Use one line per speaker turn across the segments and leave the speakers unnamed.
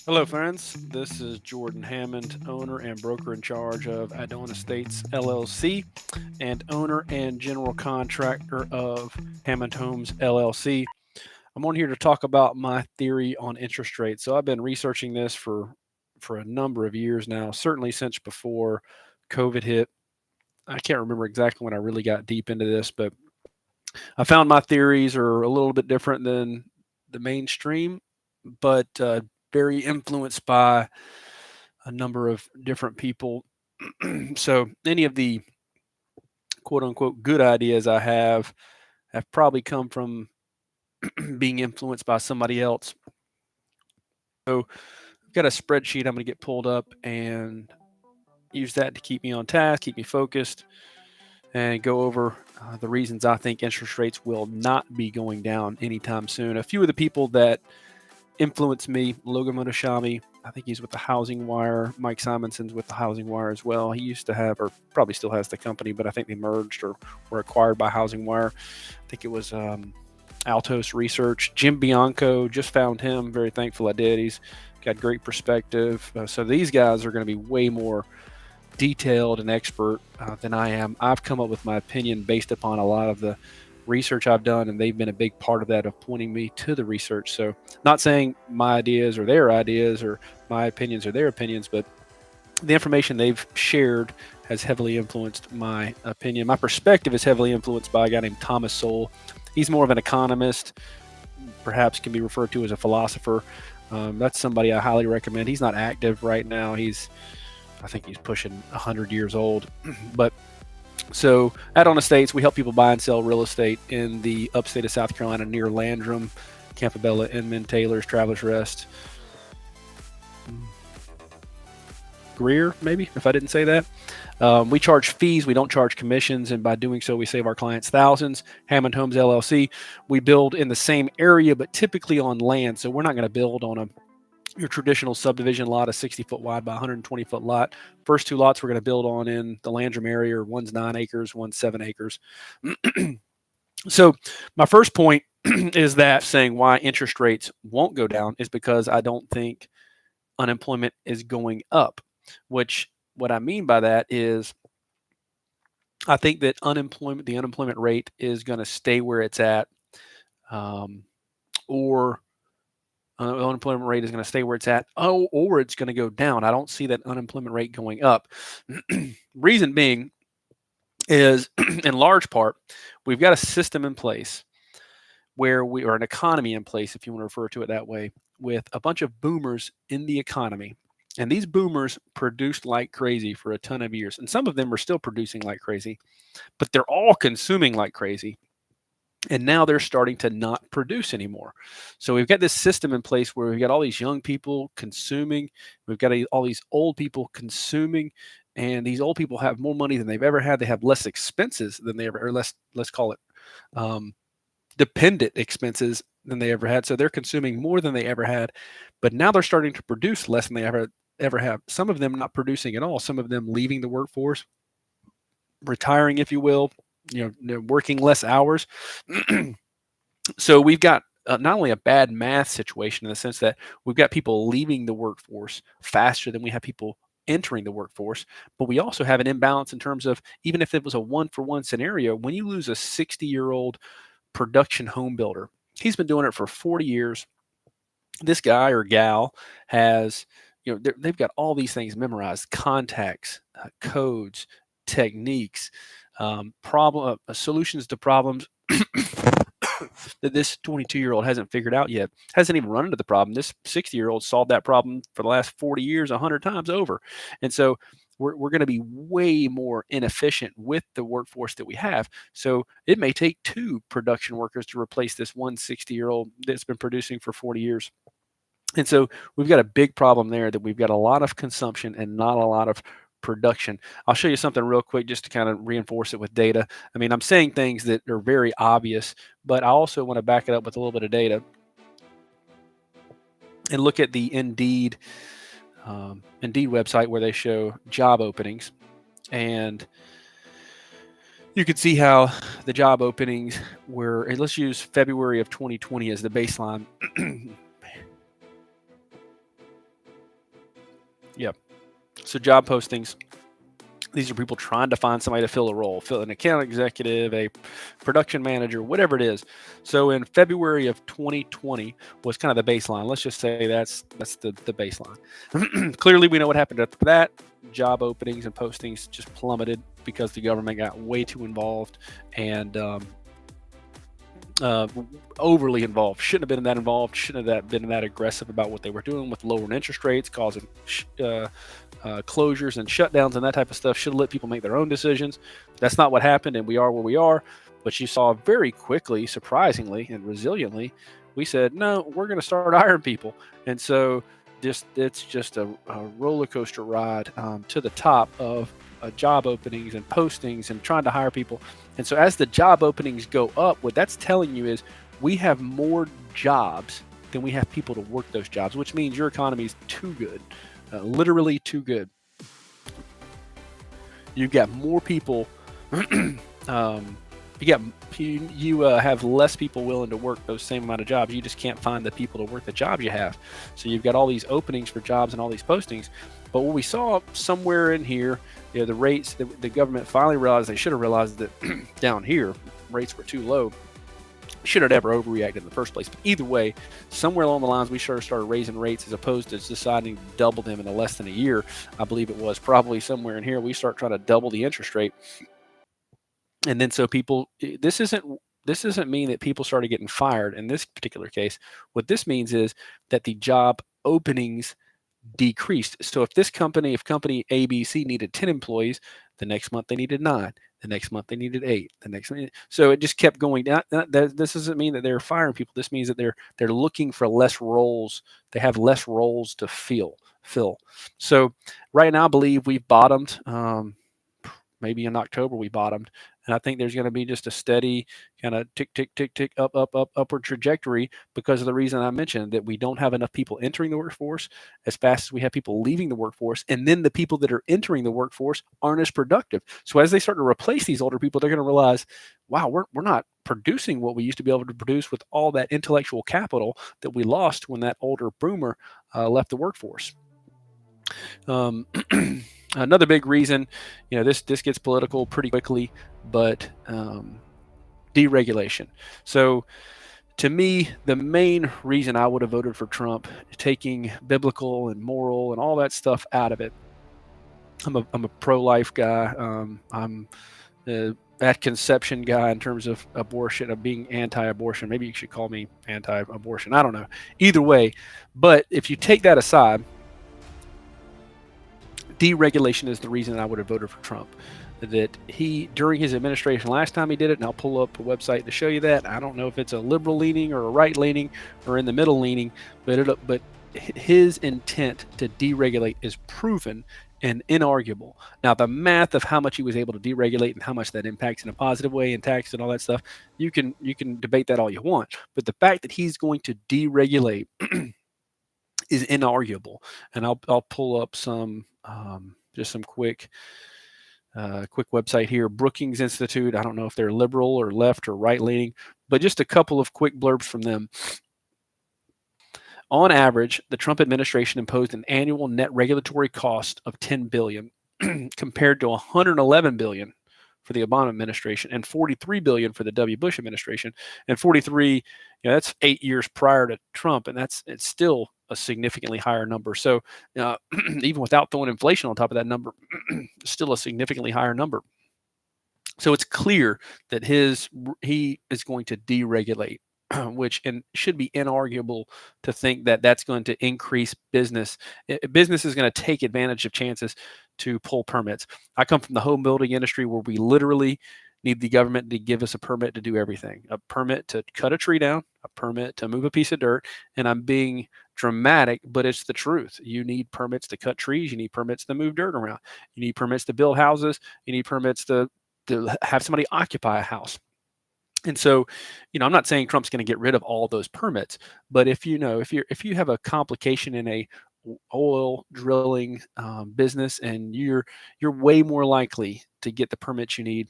Hello, friends. This is Jordan Hammond, owner and broker in charge of Adon Estates LLC, and owner and general contractor of Hammond Homes LLC. I'm on here to talk about my theory on interest rates. So I've been researching this for a number of years now, certainly since before COVID hit. I can't remember exactly when I really got deep into this, but I found my theories are a little bit different than the mainstream, but very influenced by a number of different people. So any of the quote unquote good ideas I have probably come from being influenced by somebody else. So I've got a spreadsheet I'm going to get pulled up and use that to keep me on task, keep me focused, and go over the reasons I think interest rates will not be going down anytime soon. A few of the people that influenced me, Logan Motoshami, I think he's with the Housing Wire. Mike Simonson's with the Housing Wire as well. He used to have, or probably still has the company, but I think they merged or were acquired by Housing Wire. I think it was Altos Research. Jim Bianco, just found him. Very thankful I did. He's got great perspective. So these guys are going to be way more detailed and expert than I am. I've come up with my opinion based upon a lot of the research I've done, and they've been a big part of that, of pointing me to the research. So, not saying my ideas are their ideas or my opinions are their opinions, but the information they've shared has heavily influenced my opinion. My perspective is heavily influenced by a guy named Thomas Sowell. He's more of an economist, perhaps can be referred to as a philosopher. That's somebody I highly recommend. He's not active right now. I think he's pushing 100 years old, but so at Adon Estates, we help people buy and sell real estate in the upstate of South Carolina near Landrum, Campobella, Inman, Taylor's, Travelers Rest, Greer, maybe, if I didn't say that. We charge fees. We don't charge commissions, and by doing so, we save our clients thousands. Hammond Homes LLC, we build in the same area, but typically on land. So we're not going to build on your traditional subdivision lot, a 60-foot wide by 120-foot lot. First two lots we're going to build on in the Landrum area. One's 9 acres, one's 7 acres. So my first point is that saying why interest rates won't go down is because I don't think unemployment is going up, which what I mean by that is I think that the unemployment rate is going to stay where it's at, or the unemployment rate is going to stay where it's at, or it's going to go down. I don't see that unemployment rate going up. Reason being is, in large part, we've got a system in place or an economy in place, if you want to refer to it that way, with a bunch of boomers in the economy. And these boomers produced like crazy for a ton of years. And some of them are still producing like crazy, but they're all consuming like crazy. And now they're starting to not produce anymore. So we've got this system in place where we've got all these young people consuming, we've got all these old people consuming, and these old people have more money than they've ever had. They have less expenses than they ever, or less, let's call it um, dependent expenses than they ever had. So they're consuming more than they ever had, but now they're starting to produce less than they ever have. Some of them not producing at all. Some of them leaving the workforce, retiring, if you will, working less hours. So we've got not only a bad math situation in the sense that we've got people leaving the workforce faster than we have people entering the workforce, but we also have an imbalance in terms of, even if it was a one for one scenario, when you lose a 60-year-old production home builder, he's been doing it for 40 years. This guy or gal has, they've got all these things memorized: contacts, codes, techniques, problem solutions to problems that this 22-year-old hasn't figured out yet, hasn't even run into the problem. This 60-year-old solved that problem for the last 40 years 100 times over. And so we're going to be way more inefficient with the workforce that we have. So it may take two production workers to replace this 160-year-old that's been producing for 40 years. And so we've got a big problem there, that we've got a lot of consumption and not a lot of production. I'll show you something real quick just to kind of reinforce it with data. I mean, I'm saying things that are very obvious, but I also want to back it up with a little bit of data and look at the Indeed website where they show job openings. And you can see how the job openings were, and let's use February of 2020 as the baseline. Yeah. So job postings. These are people trying to find somebody to fill a role, fill an account executive, a production manager, whatever it is. So in February of 2020 was kind of the baseline. Let's just say that's the baseline. Clearly, we know what happened after that. Job openings and postings just plummeted because the government got way too involved and uh, overly involved. Shouldn't have been that involved. Shouldn't have been that aggressive about what they were doing with lowering interest rates, causing closures and shutdowns and that type of stuff. Should have let people make their own decisions. That's not what happened, and we are where we are. But you saw very quickly, surprisingly and resiliently, we said, no, we're going to start hiring people. And so it's just a roller coaster ride to the top of job openings and postings and trying to hire people. And so as the job openings go up, what that's telling you is we have more jobs than we have people to work those jobs, which means your economy is too good, literally too good. You've got more people. You have less people willing to work those same amount of jobs. You just can't find the people to work the jobs you have. So you've got all these openings for jobs and all these postings. But what we saw somewhere in here, the rates, the government finally realized, they should have realized that down here, rates were too low. Should have never overreacted in the first place. But either way, somewhere along the lines, we started raising rates as opposed to deciding to double them in less than a year. I believe it was probably somewhere in here, we start trying to double the interest rate. And then so people, this doesn't mean that people started getting fired in this particular case. What this means is that the job openings decreased. So if company ABC needed 10 employees, the next month they needed 9. The next month they needed 8. The next month, so it just kept going down. This doesn't mean that they're firing people. This means that they're looking for less roles. They have less roles to fill. So right now, I believe we've bottomed. Maybe in October we bottomed, and I think there's going to be just a steady kind of tick, tick, tick, tick, upward trajectory because of the reason I mentioned that we don't have enough people entering the workforce as fast as we have people leaving the workforce, and then the people that are entering the workforce aren't as productive. So as they start to replace these older people, they're going to realize, wow, we're not producing what we used to be able to produce with all that intellectual capital that we lost when that older boomer left the workforce. Another big reason, this gets political pretty quickly, but deregulation. So to me, the main reason I would have voted for Trump, taking biblical and moral and all that stuff out of it. I'm a pro-life guy. I'm at conception guy in terms of abortion, of being anti-abortion. Maybe you should call me anti-abortion. I don't know. Either way, but if you take that aside, deregulation is the reason I would have voted for Trump. That he, during his administration last time he did it, and I'll pull up a website to show you that. I don't know if it's a liberal leaning or a right leaning or in the middle leaning, but his intent to deregulate is proven and inarguable. Now, the math of how much he was able to deregulate and how much that impacts in a positive way and tax and all that stuff, you can debate that all you want. But the fact that he's going to deregulate is inarguable. And I'll pull up some just some quick website here. Brookings Institute. I don't know if they're liberal or left or right leaning, but just a couple of quick blurbs from them. On average, the Trump administration imposed an annual net regulatory cost of $10 billion compared to $111 billion for the Obama administration and $43 billion for the W. Bush administration. And 43, that's 8 years prior to Trump, and it's still a significantly higher number. So even without throwing inflation on top of that number, still a significantly higher number. So it's clear that he is going to deregulate, which should be inarguable to think that that's going to increase business. Business is going to take advantage of chances to pull permits. I come from the home building industry where we literally need the government to give us a permit to do everything. A permit to cut a tree down, a permit to move a piece of dirt, and I'm being dramatic, but it's the truth. You need permits to cut trees. You need permits to move dirt around. You need permits to build houses. You need permits to have somebody occupy a house. And so, I'm not saying Trump's going to get rid of all those permits, but if you have a complication in a oil drilling business, and you're way more likely to get the permits you need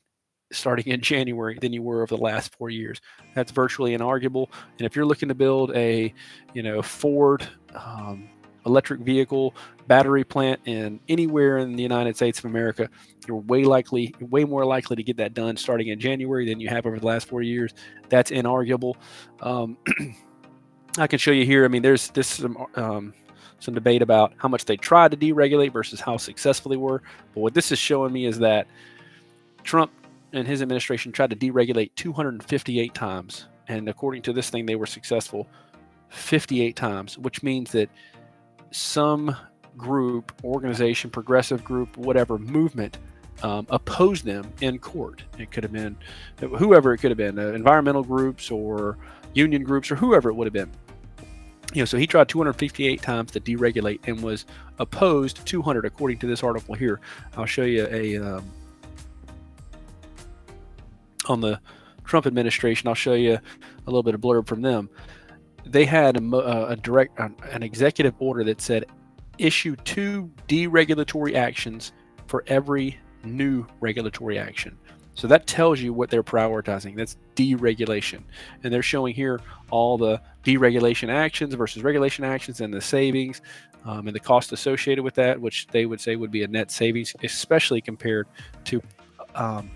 starting in January than you were over the last 4 years. That's virtually inarguable. And if you're looking to build a Ford electric vehicle battery plant in anywhere in the United States of America, you're way more likely to get that done starting in January than you have over the last 4 years. That's inarguable. I can show you here. I mean, there's some debate about how much they tried to deregulate versus how successful they were. But what this is showing me is that Trump and his administration tried to deregulate 258 times. And according to this thing, they were successful 58 times, which means that some group, organization, progressive group, whatever movement opposed them in court. It could have been whoever it could have been, environmental groups or union groups or whoever it would have been. So he tried 258 times to deregulate and was opposed 200, according to this article here. I'll show you on the Trump administration. I'll show you a little bit of blurb from them. They had an executive order that said issue 2 deregulatory actions for every new regulatory action. So that tells you what they're prioritizing. That's deregulation. And they're showing here all the deregulation actions versus regulation actions and the savings and the cost associated with that, which they would say would be a net savings, especially compared to,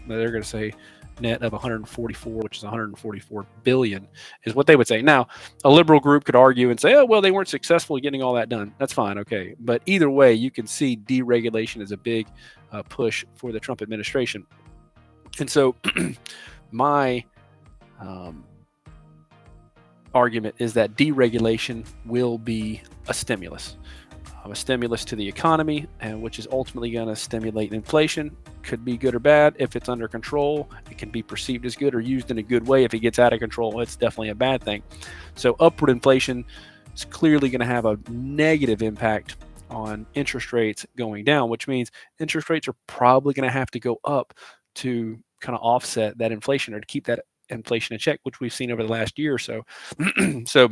they're going to say net of 144, which is 144 billion is what they would say. Now, a liberal group could argue and say, oh, well, they weren't successful in getting all that done. That's fine. Okay. But either way, you can see deregulation is a big push for the Trump administration. And so my argument is that deregulation will be a stimulus to the economy, and which is ultimately going to stimulate inflation. Could be good or bad. If it's under control, it can be perceived as good or used in a good way. If it gets out of control, it's definitely a bad thing. So upward inflation is clearly going to have a negative impact on interest rates going down, which means interest rates are probably going to have to go up to kind of offset that inflation or to keep that inflation in check, which we've seen over the last year or so. So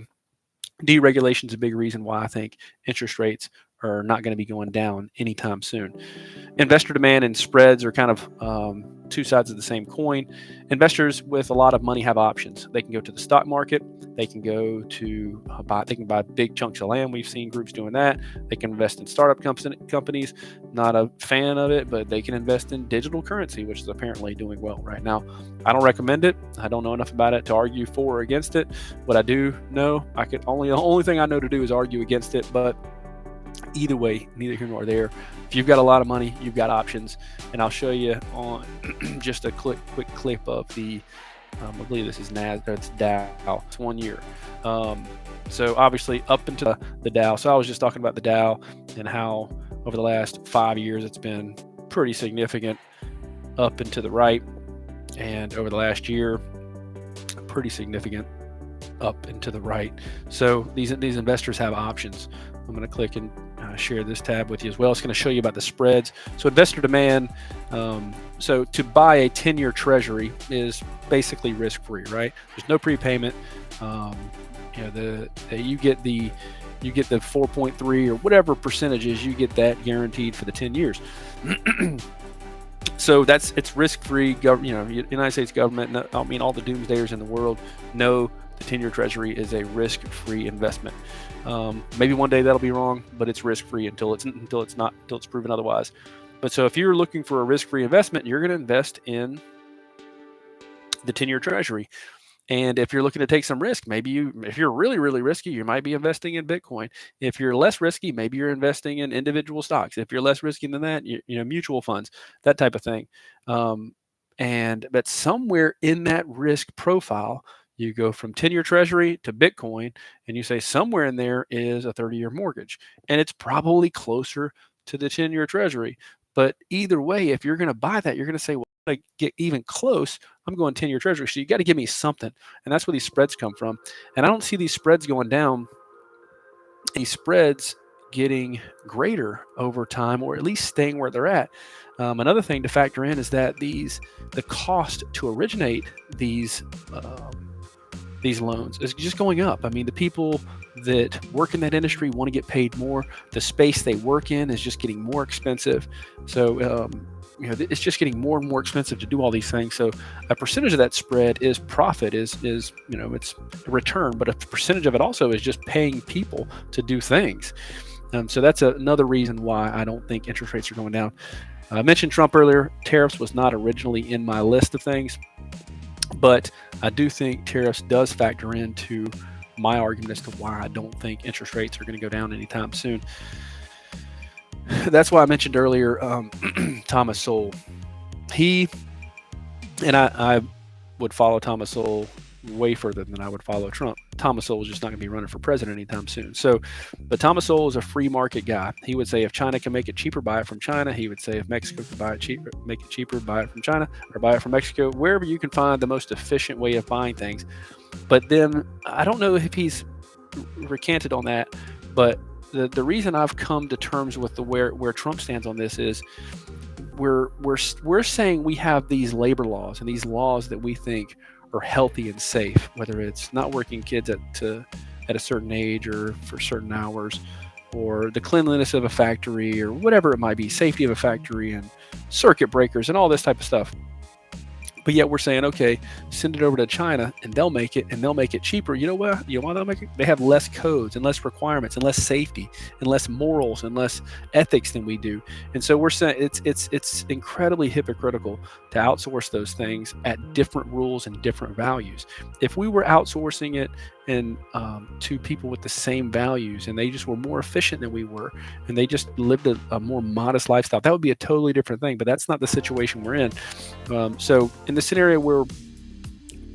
deregulation is a big reason why I think interest rates are not going to be going down anytime soon. Investor demand and spreads are kind of two sides of the same coin. Investors with a lot of money have options. They can go to the stock market. They can go to buy big chunks of land. We've seen groups doing that. They can invest in startup companies. Not a fan of it, but they can invest in digital currency, which is apparently doing well right now. I don't recommend it. I don't know enough about it to argue for or against it. What I do know, the only thing I know to do is argue against it. But either way, neither here nor there. If you've got a lot of money, you've got options. And I'll show you on just a quick clip of the, I believe this is it's Dow. It's 1 year. So obviously up into the Dow. So I was just talking about the Dow and how over the last 5 years, it's been pretty significant up and to the right. And over the last year, pretty significant up and to the right. So these investors have options. I'm going to click and share this tab with you as well. It's going to show you about the spreads. So investor demand. So to buy a 10-year treasury is basically risk-free, right? There's no prepayment. You get the 4.3 or whatever percentages, you get that guaranteed for the 10 years. So it's risk-free. United States government, all the doomsdayers in the world know the 10-year treasury is a risk-free investment. Maybe one day that'll be wrong, but it's risk-free until it's proven otherwise. But so if you're looking for a risk-free investment, you're going to invest in the 10-year treasury. And if you're looking to take some risk, if you're really, really risky, you might be investing in Bitcoin. If you're less risky, maybe you're investing in individual stocks. If you're less risky than that, mutual funds, that type of thing. But somewhere in that risk profile, you go from 10-year treasury to Bitcoin, and you say somewhere in there is a 30-year mortgage. And it's probably closer to the 10-year treasury. But either way, if you're going to buy that, you're going to say, well, to get even close, I'm going 10-year treasury. So you got to give me something. And that's where these spreads come from. And I don't see these spreads going down. These spreads getting greater over time, or at least staying where they're at. Another thing to factor in is that the cost to originate these loans is just going up. I mean, the people that work in that industry want to get paid more. The space they work in is just getting more expensive. So, it's just getting more and more expensive to do all these things. So a percentage of that spread is profit, it's a return, but a percentage of it also is just paying people to do things. So that's another reason why I don't think interest rates are going down. I mentioned Trump earlier. Tariffs was not originally in my list of things, but I do think tariffs does factor into my argument as to why I don't think interest rates are going to go down anytime soon. That's why I mentioned earlier Thomas Sowell. He and I would follow Thomas Sowell way further than I would follow Trump. Thomas Sowell is just not going to be running for president anytime soon. So, but Thomas Sowell is a free market guy. He would say if China can make it cheaper, buy it from China. He would say if Mexico can buy it cheaper, make it cheaper, buy it from China or buy it from Mexico, wherever you can find the most efficient way of buying things. But then I don't know if he's recanted on that, but the reason I've come to terms with where Trump stands on this is we're saying we have these labor laws and these laws that we think are healthy and safe, whether it's not working kids at a certain age or for certain hours, or the cleanliness of a factory or whatever it might be, safety of a factory and circuit breakers and all this type of stuff. But yet we're saying, okay, send it over to China and they'll make it cheaper. You know what? You know why they'll make it? They have less codes and less requirements and less safety and less morals and less ethics than we do. And so we're saying it's incredibly hypocritical to outsource those things at different rules and different values. If we were outsourcing it and to people with the same values and they just were more efficient than we were and they just lived a more modest lifestyle, that would be a totally different thing. But that's not the situation we're in. So in the scenario where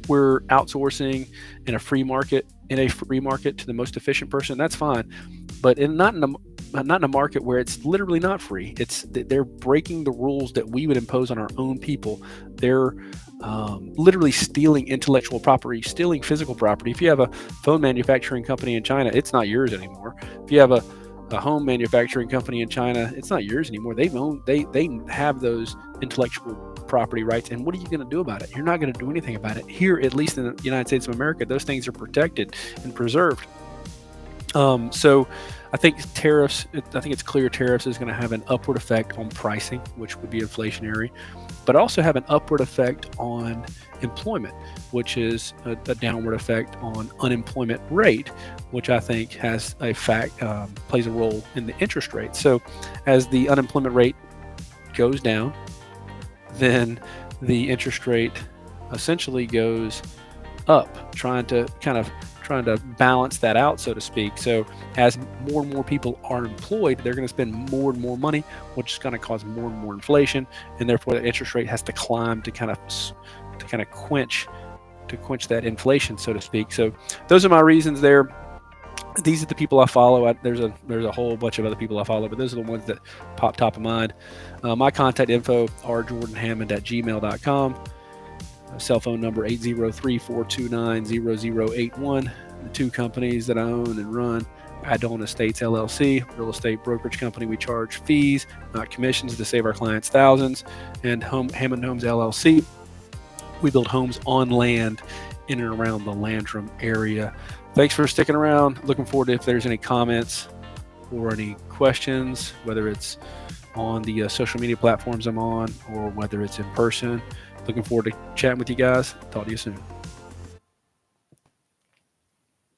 we're outsourcing in a free market to the most efficient person, that's fine. But not in a market where it's literally not free. They're breaking the rules that we would impose on our own people. They're literally stealing intellectual property, stealing physical property. If you have a phone manufacturing company in China, it's not yours anymore. If you have a home manufacturing company in China, it's not yours anymore. They have those intellectual property rights. And what are you going to do about it? You're not going to do anything about it. Here, at least in the United States of America, those things are protected and preserved. So I think it's clear tariffs is going to have an upward effect on pricing, which would be inflationary, but also have an upward effect on employment, which is a downward effect on unemployment rate, which I think has plays a role in the interest rate. So as the unemployment rate goes down, then the interest rate essentially goes up, trying to balance that out, so to speak. So as more and more people are employed, they're going to spend more and more money, which is going to cause more and more inflation, and therefore the interest rate has to climb to kind of quench that inflation, so to speak. So those are my reasons there. These are the people I follow. There's a whole bunch of other people I follow, but those are the ones that pop top of mind. My contact info are jordanhammond@gmail.com. Cell phone number 803-429-0081. The two companies that I own and run, Adon Estates LLC, real estate brokerage company. We charge fees, not commissions, to save our clients thousands. And Hammond Homes LLC. We build homes on land in and around the Landrum area. Thanks for sticking around. Looking forward to if there's any comments or any questions, whether it's on the social media platforms I'm on or whether it's in person. Looking forward to chatting with you guys. Talk to you soon.